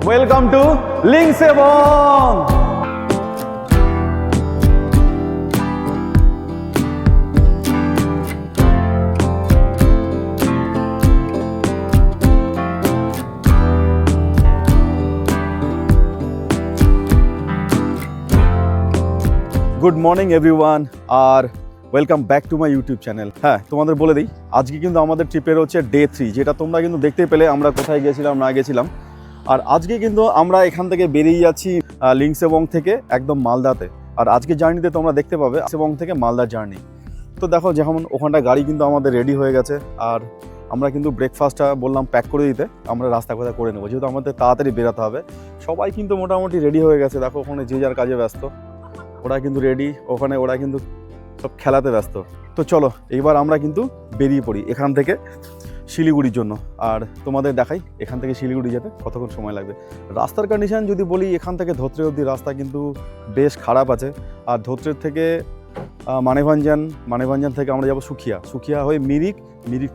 Welcome to লিংসেবং। Good morning everyone, আর welcome back to my YouTube channel. হ্যাঁ, তোমাদের বলে দিই, আজকে কিন্তু আমাদের ট্রিপের হচ্ছে ডে 3, যেটা তোমরা কিন্তু দেখতে পেলে আমরা কোথায় গেছিলাম না গেছিলাম। আর আজকে কিন্তু আমরা এখান থেকে বেরিয়ে যাচ্ছি লিংসেবং থেকে একদম মালদাতে। আর আজকে জার্নিতে তোমরা দেখতে পাবে লিংসেবং থেকে মালদার জার্নি। তো দেখো, যেমন ওখানটা গাড়ি কিন্তু আমাদের রেডি হয়ে গেছে, আর আমরা কিন্তু ব্রেকফাস্টটা বললাম প্যাক করে দিতে, আমরা রাস্তা কোথায় করে নেবো, যেহেতু আমাদের তাড়াতাড়ি বেরোতে হবে। সবাই কিন্তু মোটামুটি রেডি হয়ে গেছে, দেখো ওখানে যে যার কাজে ব্যস্ত। ওরা কিন্তু রেডি, ওখানে ওরা কিন্তু সব খেলাতে ব্যস্ত। তো চলো এইবার আমরা কিন্তু বেরিয়ে পড়ি এখান থেকে শিলিগুড়ির জন্য। আর তোমাদের দেখাই এখান থেকে শিলিগুড়ি যেতে কতক্ষণ সময় লাগবে। রাস্তার কন্ডিশন যদি বলি, এখান থেকে ধোত্রে অবধি রাস্তা কিন্তু বেশ খারাপ আছে। আর ধোত্রের থেকে মানেভঞ্জন থেকে আমরা যাবো সুখিয়া হয়ে মিরিক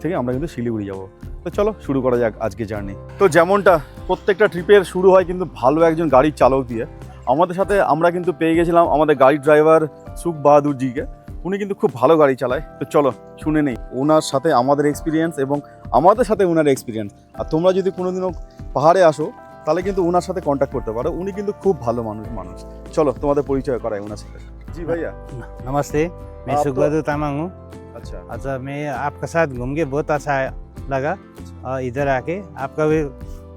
থেকে আমরা কিন্তু শিলিগুড়ি যাব। তো চলো শুরু করা যাক আজকে জার্নি। তো যেমনটা প্রত্যেকটা ট্রিপের শুরু হয় কিন্তু ভালো একজন গাড়ির চালক দিয়ে। আমাদের সাথে আমরা কিন্তু পেয়ে গেছিলাম আমাদের গাড়ির ড্রাইভার সুখ বাহাদুরজিকে। উনি কিন্তু খুব ভালো গাড়ি চালায়। তো চলো শুনে নেই ওনার সাথে আমাদের এক্সপিরিয়েন্স এবং আমাদের সাথে ওনার এক্সপিরিয়েন্স। আর তোমরা যদি কোনোদিনও পাহাড়ে আসো তাহলে কিন্তু ওনার সাথে কন্ট্যাক্ট করতে পারো, উনি কিন্তু খুব ভালো মানুষ। চলো তোমাদের পরিচয় করাই ওনার সাথে। জি भैया नमस्ते, मैं आप सुख बहादुर तामाङ हूँ। अच्छा अच्छा, मैं आपके साथ घूम के बहुत अच्छा लगा, और इधर आके आपका भी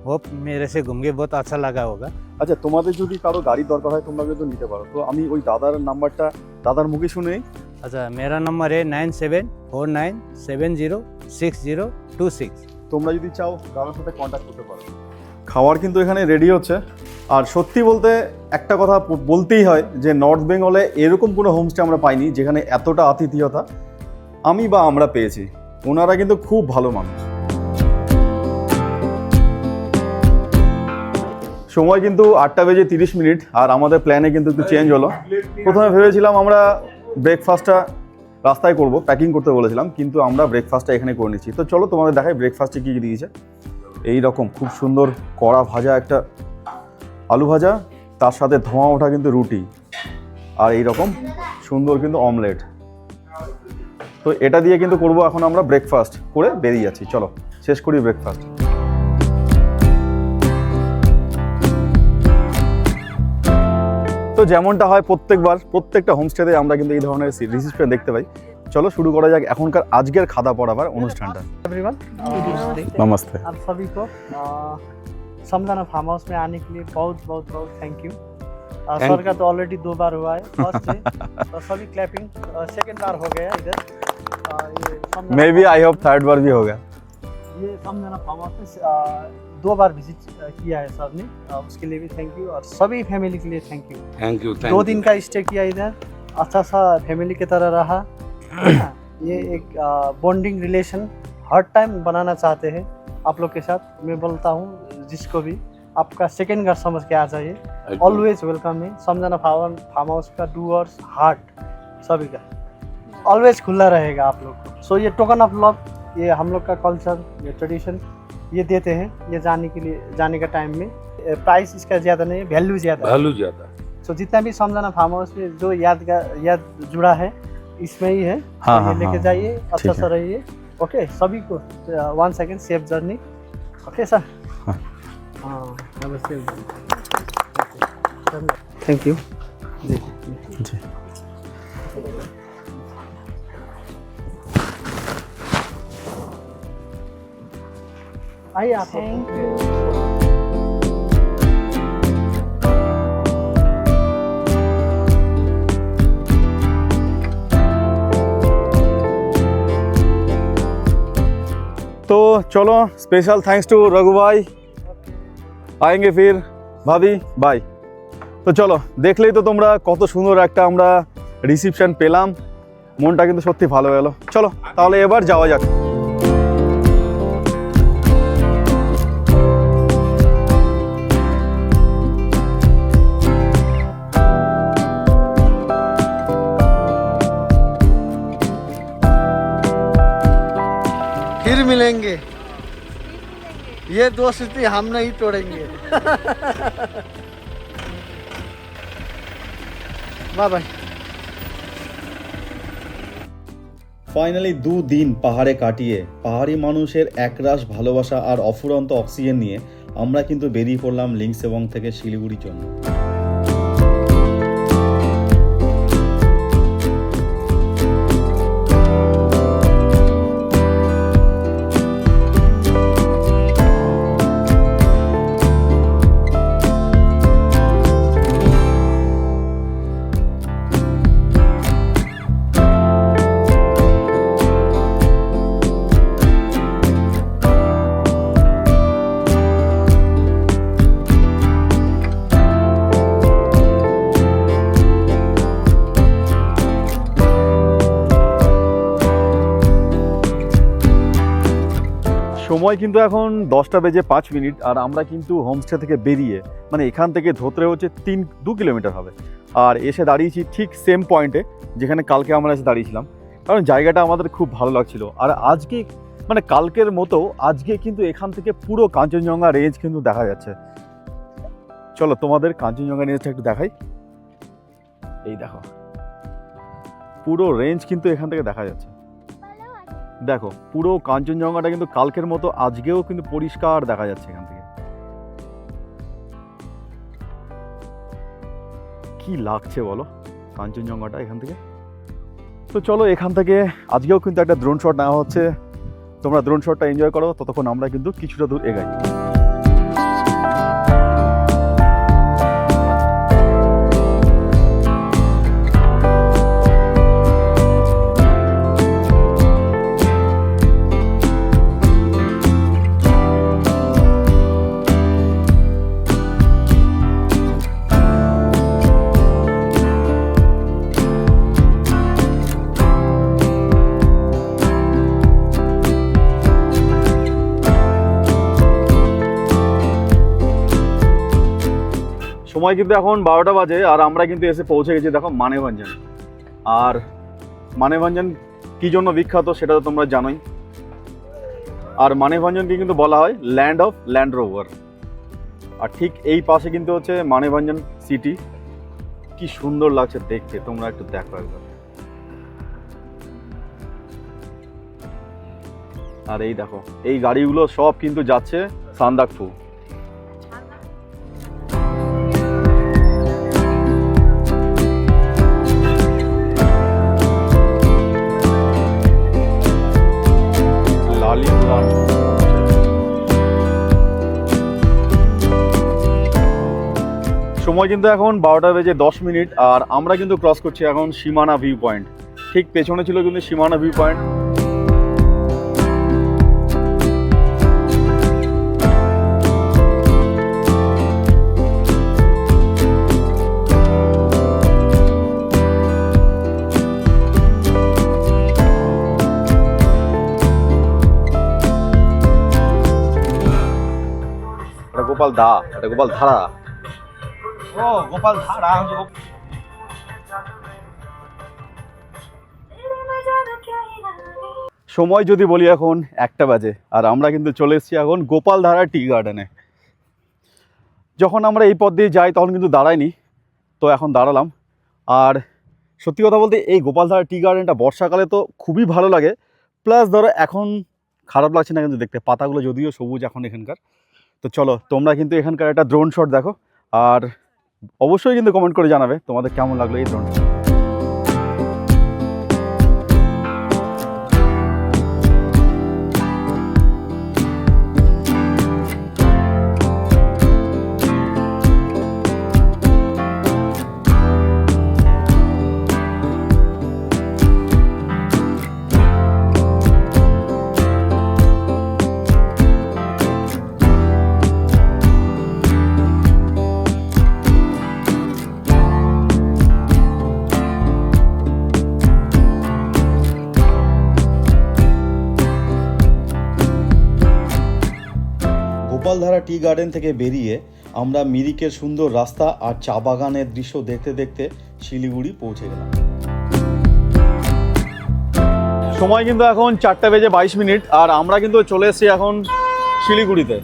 होप मेरे से घूम के बहुत अच्छा लगा होगा। আচ্ছা, তোমাদের যদি কারো গাড়ির দরকার হয় তোমরা কিন্তু নিতে পারো। তো আমি ওই দাদার নাম্বারটা দাদার মুখে শুনে। अच्छा, मेरा नंबर है 9749706026। তোমরা যদি চাও দাদার সাথে কন্ট্যাক্ট করতে পারো। খাবার কিন্তু এখানে রেডি হচ্ছে। আর সত্যি বলতে একটা কথা বলতেই হয় যে নর্থ বেঙ্গলে এরকম কোনো হোমস্টে আমরা পাইনি যেখানে এতটা আতিথেয়তা আমরা পেয়েছি। ওনারা কিন্তু খুব ভালো মানুষ। সময় কিন্তু 8:30, আর আমাদের প্ল্যানে কিন্তু একটু চেঞ্জ হলো। প্রথমে ভেবেছিলাম আমরা ব্রেকফাস্টটা রাস্তায় করব, প্যাকিং করতে বলেছিলাম, কিন্তু আমরা ব্রেকফাস্টটা এখানে করে নিচ্ছি। তো চলো তোমাদের দেখাই ব্রেকফাস্টে কী কী দিয়েছে। এই রকম খুব সুন্দর কড়া ভাজা, একটা আলু ভাজা, তার সাথে ধোঁয়া ওঠা কিন্তু রুটি, আর এই রকম সুন্দর কিন্তু অমলেট। তো এটা দিয়ে কিন্তু করব এখন আমরা ব্রেকফাস্ট করে বেরিয়ে যাচ্ছি। চলো শেষ করি ব্রেকফাস্ট। তো যেমনটা হয় প্রত্যেকটা হোমস্টেতে আমরা কিন্তু এই ধরনের রিসেপশন দেখতে পাই। चलो शुरू करा जाए एखनकार आजकेर खादा पड़ाबार अनुष्ठानटा। एवरीवन नमस्ते। आप सभी को समझाना फार्म हाउस में आने के लिए बहुत बहुत बहुत थैंक यू। सर का तो ऑलरेडी 2 बार हुआ है, फर्स्ट डे तो सभी क्लैपिंग, सेकंड बार हो गया इधर। Maybe I hope third बार भी होगा। ये समझाना फार्म हाउस में 2 बार विजिट किया है सर ने, उसके लिए भी थैंक यू। और सभी फैमिली के लिए थैंक यू। 2 दिन का स्टे किया इधर, अच्छा सा फैमिली की तरह रहा। ये एक बॉन्डिंग रिलेशन हर टाइम बनाना चाहते हैं आप लोग के साथ। मैं बोलता हूँ जिसको भी आपका सेकंड घर समझ के आ जाइए, ऑलवेज वेलकम है। समझाना फार्म हाउस का डूअर्स हार्ट सभी का ऑलवेज खुला रहेगा आप लोग को। सो ये टोकन ऑफ लव, ये हम लोग का कल्चर, ये ट्रेडिशन ये देते हैं। ये जाने का टाइम में प्राइस इसका ज़्यादा नहीं है, वैल्यू ज़्यादा। सो जितना भी समझाना फार्म हाउस में जो याद जुड़ा है इसमें ही है। हाँ, तो ये लेके हाँ, जाइए, अच्छा सा रहिए। ओके, सभी को 1 second safe journey. Okay sir. हाँ नमस्ते, थैंक यू जी। आइए आप। Thank you. तो चलो स्पेशल थैंक्स टू रघु भाई, आएंगे फिर भाभी बाय। तो चलो देखलेই তো তোমরা কত সুন্দর একটা আমরা রিসেপশন পেলাম, মনটা কিন্তু সত্যি ভালো গেল। চলো তাহলে এবার যাওয়া যাক। फिर मिलेंगे। ये दोस्ती हम नहीं तोड़ेंगे बाय बाय। ফাইনালি 2 দিন পাহাড়ে কাটিয়ে পাহাড়ি মানুষের একরাশ ভালোবাসা আর অফুরন্ত অক্সিজেন নিয়ে আমরা কিন্তু বেরিয়ে পড়লাম লিংসেবং থেকে শিলিগুড়ির জন্য। সময় কিন্তু এখন 10টা বেজে 5 মিনিট আর আমরা কিন্তু হোমস্টে থেকে বেরিয়ে মানে এখান থেকে ধোত্রে হচ্ছে 2 কিলোমিটার হবে আর এসে দাঁড়িয়েছি ঠিক সেম পয়েন্টে যেখানে কালকে আমরা এসে দাঁড়িয়েছিলাম, কারণ জায়গাটা আমাদের খুব ভালো লাগছিল। আর আজকে মানে কালকের মতো আজকে কিন্তু এখান থেকে পুরো কাঞ্চনজঙ্ঘা রেঞ্জ কিন্তু দেখা যাচ্ছে। চলো তোমাদের কাঞ্চনজঙ্ঘা রেঞ্জটা একটু দেখাই। এই দেখো পুরো রেঞ্জ কিন্তু এখান থেকে দেখা যাচ্ছে। দেখো পুরো কাঞ্চনজঙ্ঘাটা কিন্তু কালকের মতো আজকেও কিন্তু পরিষ্কার দেখা যাচ্ছে এখান থেকে। কি লাগছে বলো কাঞ্চনজঙ্ঘাটা এখান থেকে। তো চলো এখান থেকে আজকেও কিন্তু একটা ড্রোন শট নেওয়া হচ্ছে, তোমরা ড্রোন শটটা এনজয় করো, ততক্ষণ আমরা কিন্তু কিছুটা দূর এগাই। সময় কিন্তু এখন 12টা বাজে আর আমরা কিন্তু এসে পৌঁছে গেছি দেখো মানেভঞ্জন। আর মানেভঞ্জন কি জন্য বিখ্যাত সেটা তো তোমরা জানোই। আর মানেভঞ্জনকে কিন্তু বলা হয় ল্যান্ড অফ ল্যান্ড রোভার। আর ঠিক এই পাশে কিন্তু হচ্ছে মানেভঞ্জন সিটি। কি সুন্দর লাগছে দেখতে, তোমরা একটু দেখো একবার। আর এই দেখো এই গাড়িগুলো সব কিন্তু যাচ্ছে সান্দাকফু। সময় কিন্তু এখন 12টা বেজে 10 মিনিট আর আমরা কিন্তু ক্রস করছি এখন সীমানা ভিউ পয়েন্ট। ঠিক পেছনে ছিল কিন্তু সীমানা ভিউ পয়েন্ট। এটা গোপাল দা, এটা গোপাল ধারা। ও গোপাল ধারা। সময় যদি বলি এখন 1টা বাজে আর আমরা কিন্তু চলে এসেছি এখন গোপালধারা টি গার্ডেনে। যখন আমরা এই পথ দিয়ে যাই তখন কিন্তু দাঁড়াইনি, তো এখন দাঁড়ালাম। আর সত্যি কথা বলতে এই গোপালধারা টি গার্ডেনটা বর্ষাকালে তো খুবই ভালো লাগে, প্লাস ধরো এখন খারাপ লাগছে না কিন্তু দেখতে, পাতাগুলো যদিও সবুজ এখন এখানকার। তো চলো তোমরা কিন্তু এখানকার একটা ড্রোন শট দেখো আর অবশ্যই কিন্তু কমেন্ট করে জানাবে তোমাদের কেমন লাগলো এই drone shot. Gopaldhara tea garden থেকে বেরিয়ে আমরা মিরিকের সুন্দর রাস্তা আর চা বাগানের দৃশ্য দেখতে দেখতে শিলিগুড়ি পৌঁছে গেলাম। সময় কিন্তু এখন 4টা বেজে 22 মিনিট আর আমরা কিন্তু চলে এসেছি এখন শিলিগুড়িতে।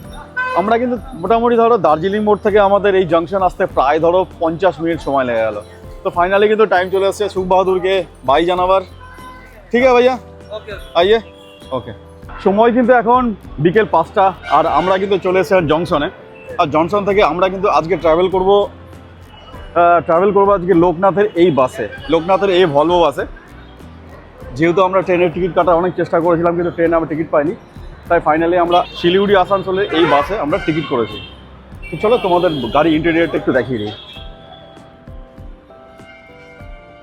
আমরা কিন্তু মোটামুটি ধরো দার্জিলিং মোড় থেকে আমাদের এই জাংশন আসতে প্রায় ধরো 50 মিনিট সময় লেগে গেল। তো ফাইনালি কিন্তু টাইম চলে এসেছে সুখ বাহাদুরকে বাই জানাবার। ঠিক আছে ভাইয়া, আইয়ে। ওকে, সময় কিন্তু এখন বিকেল 5টা আর আমরা কিন্তু চলে এসেছি জংশনে। আর জংশন থেকে আমরা কিন্তু আজকে ট্রাভেল করবো আজকে লোকনাথের এই বাসে, লোকনাথের এই ভলভো বাসে। যেহেতু আমরা ট্রেনের টিকিট কাটার অনেক চেষ্টা করেছিলাম কিন্তু ট্রেনে আমরা টিকিট পাইনি, তাই ফাইনালি আমরা শিলিগুড়ি আসানসোলের এই বাসে আমরা টিকিট করেছি। তো চলো তোমাদের গাড়ি ইন্টেরিয়রটা একটু দেখিয়ে দিই।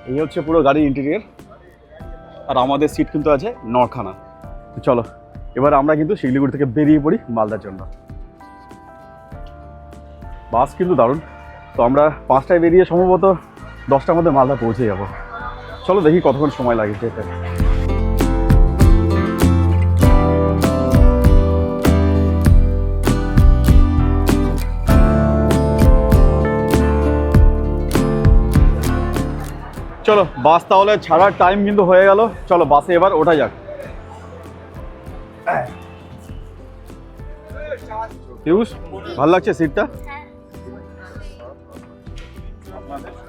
এই হচ্ছে পুরো গাড়ির ইন্টেরিয়র আর আমাদের সিট কিন্তু আছে 9খানা। তো চলো এবার আমরা কিন্তু শিলিগুড়ি থেকে বেরিয়ে পড়ি মালদার জন্য। বাস কিন্তু দারুণ। তো আমরা 5টায় বেরিয়ে সম্ভবত 10টার মধ্যে মালদা পৌঁছে যাব। চলো দেখি কতক্ষণ সময় লাগে যেতে। চলো বাস তাহলে ছাড়ার টাইম কিন্তু হয়ে গেল। চলো বাসে এবার ওঠা যাক। পিউষ, ভালো লাগছে সিটটা?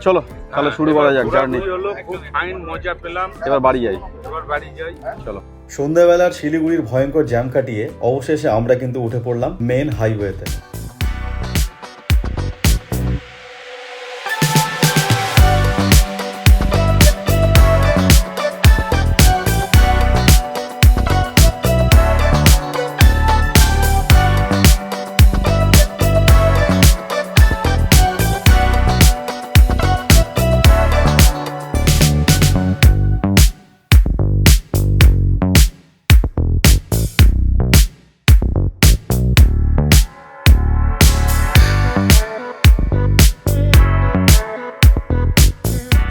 চলো তাহলে শুরু করা যাক জার্নি। খুব ফাইন মজা পেলাম, এবার বাড়ি যাই। চলো। সন্ধ্যাবেলার শিলিগুড়ির ভয়ঙ্কর জ্যাম কাটিয়ে অবশেষে আমরা কিন্তু উঠে পড়লাম মেন হাইওয়েতে।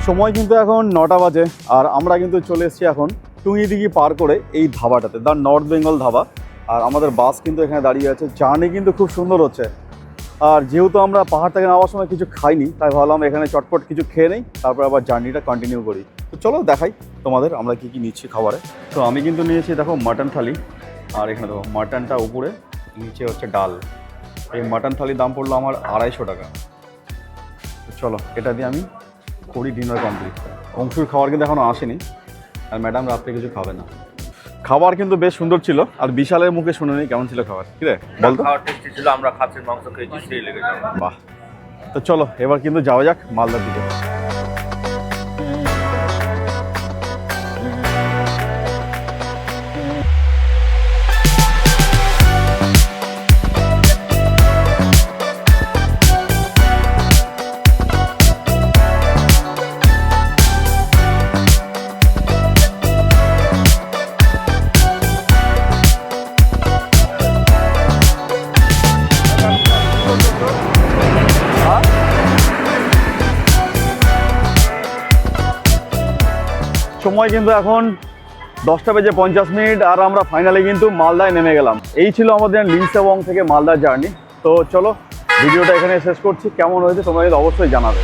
সময় কিন্তু এখন 9টা বাজে আর আমরা কিন্তু চলে এসেছি এখন টুঙ্গিদিঘি পার করে এই ধাবাটাতে, দ্য নর্থ বেঙ্গল ধাবা। আর আমাদের বাস কিন্তু এখানে দাঁড়িয়ে আছে। জার্নি কিন্তু খুব সুন্দর হচ্ছে। আর যেহেতু আমরা পাহাড় থেকে নামার সময় কিছু খাইনি, তাই ভাবলাম এখানে চটপট কিছু খেয়ে নেই, তারপর আবার জার্নিটা কন্টিনিউ করি। তো চলো দেখাই তোমাদের আমরা কি কি নিচ্ছি খাবারে। তো আমি কিন্তু নিয়েছি দেখো মাটন থালি, আর এখানে দেখো মাটনটা উপরে, নিচে হচ্ছে ডাল। এই মাটন থালির দাম পড়লো আমার 250 টাকা। চলো এটা দিয়ে আমি করি ডিনার কমপ্লিট। অংশুর খাবার কিন্তু এখনও আসেনি আর ম্যাডাম রাত্রে কিছু খাবে না। খাবার কিন্তু বেশ সুন্দর ছিল আর বিশালের মুখে শুনে নি কেমন ছিল খাবার। কি রে বলতো? খাওয়ার টেস্টি ছিল, আমরা খাসির মাংস খেয়েছি, সেই লেগেছে। বাহ, তো চলো এবার কিন্তু যাওয়া যাক মালদার দিকে। সময় কিন্তু এখন 10:50 আর আমরা ফাইনালি কিন্তু মালদায় নেমে গেলাম। এই ছিল আমাদের লিংসাবং থেকে মালদার জার্নি। তো চলো ভিডিওটা এখানে শেষ করছি। কেমন হয়েছে তোমরা কিন্তু অবশ্যই জানাবে।